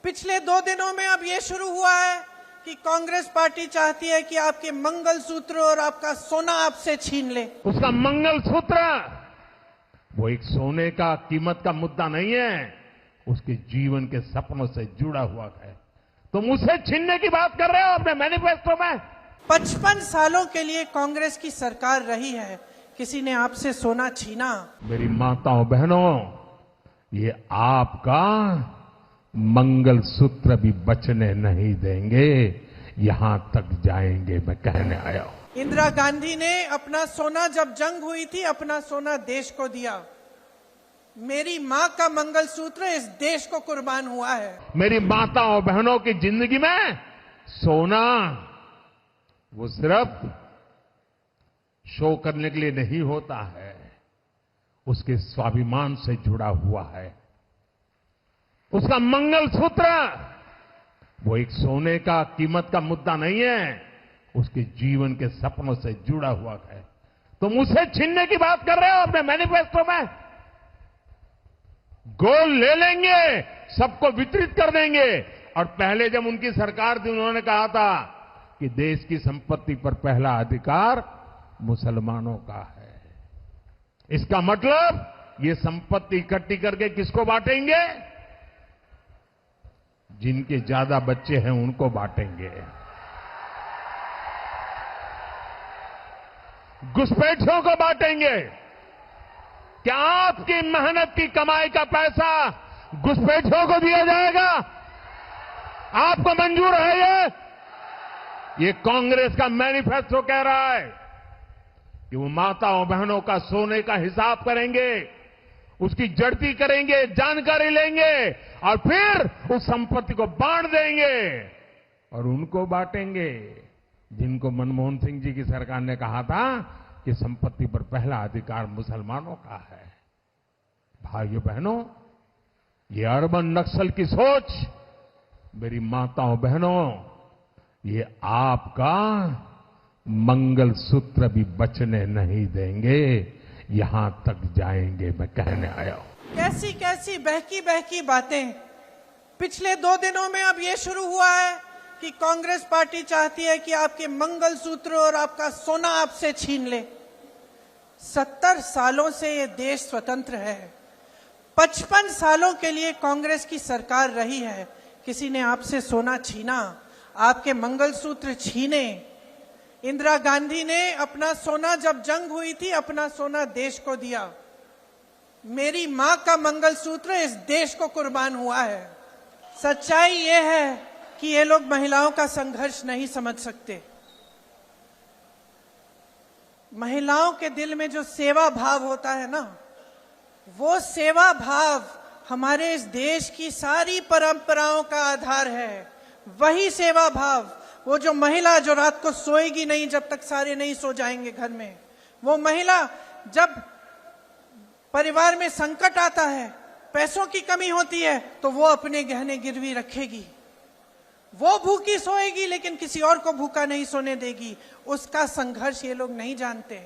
पिछले 2 दिनों में अब ये शुरू हुआ है कि कांग्रेस पार्टी चाहती है कि आपके मंगलसूत्र और आपका सोना आपसे छीन ले। उसका मंगलसूत्र वो एक सोने का कीमत का मुद्दा नहीं है, उसके जीवन के सपनों से जुड़ा हुआ है। तुम उसे छीनने की बात कर रहे हो अपने मैनिफेस्टो में। 55 सालों के लिए कांग्रेस की सरकार रही है, किसी ने आपसे सोना छीना? मेरी माताओं बहनों, ये आपका मंगलसूत्र भी बचने नहीं देंगे, यहां तक जाएंगे, मैं कहने आया हूं। इंदिरा गांधी ने अपना सोना, जब जंग हुई थी, अपना सोना देश को दिया। मेरी मां का मंगलसूत्र इस देश को कुर्बान हुआ है। मेरी माताओं बहनों की जिंदगी में सोना वो सिर्फ शो करने के लिए नहीं होता है, उसके स्वाभिमान से जुड़ा हुआ है। उसका मंगलसूत्र वो एक सोने का कीमत का मुद्दा नहीं है, उसके जीवन के सपनों से जुड़ा हुआ है। तुम उसे छीनने की बात कर रहे हो अपने मैनिफेस्टो में। गोल्ड ले लेंगे, सबको वितरित कर देंगे। और पहले जब उनकी सरकार थी, उन्होंने कहा था कि देश की संपत्ति पर पहला अधिकार मुसलमानों का है। इसका मतलब ये संपत्ति इकट्ठी करके किसको बांटेंगे? जिनके ज्यादा बच्चे हैं उनको बांटेंगे। घुसपैठियों को बांटेंगे। क्या आपकी मेहनत की कमाई का पैसा घुसपैठियों को दिया जाएगा? आपको मंजूर है ये कांग्रेस का मैनिफेस्टो कह रहा है कि वो माताओं बहनों का सोने का हिसाब करेंगे, उसकी जड़ती करेंगे, जानकारी लेंगे और फिर उस संपत्ति को बांट देंगे। और उनको बांटेंगे जिनको मनमोहन सिंह जी की सरकार ने कहा था कि संपत्ति पर पहला अधिकार मुसलमानों का है। भाइयों बहनों, ये अर्बन नक्सल की सोच, मेरी माताओं बहनों, ये आपका मंगलसूत्र भी बचने नहीं देंगे, यहां तक जाएंगे, मैं कहने आया हूं। कैसी कैसी बहकी बहकी बातें। पिछले 2 दिनों में अब ये शुरू हुआ है कि कांग्रेस पार्टी चाहती है कि आपके मंगलसूत्र और आपका सोना आपसे छीन ले। 70 सालों से ये देश स्वतंत्र है। 55 सालों के लिए कांग्रेस की सरकार रही है, किसी ने आपसे सोना छीना? आपके मंगलसूत्र छीने? इंदिरा गांधी ने अपना सोना, जब जंग हुई थी, अपना सोना देश को दिया। मेरी मां का मंगलसूत्र इस देश को कुर्बान हुआ है। सच्चाई ये है कि ये लोग महिलाओं का संघर्ष नहीं समझ सकते। महिलाओं के दिल में जो सेवा भाव होता है ना, वो सेवा भाव हमारे इस देश की सारी परंपराओं का आधार है। वही सेवा भाव, वो जो महिला जो रात को सोएगी नहीं जब तक सारे नहीं सो जाएंगे घर में, वो महिला जब परिवार में संकट आता है, पैसों की कमी होती है, तो वो अपने गहने गिरवी रखेगी। वो भूखी सोएगी लेकिन किसी और को भूखा नहीं सोने देगी। उसका संघर्ष ये लोग नहीं जानते।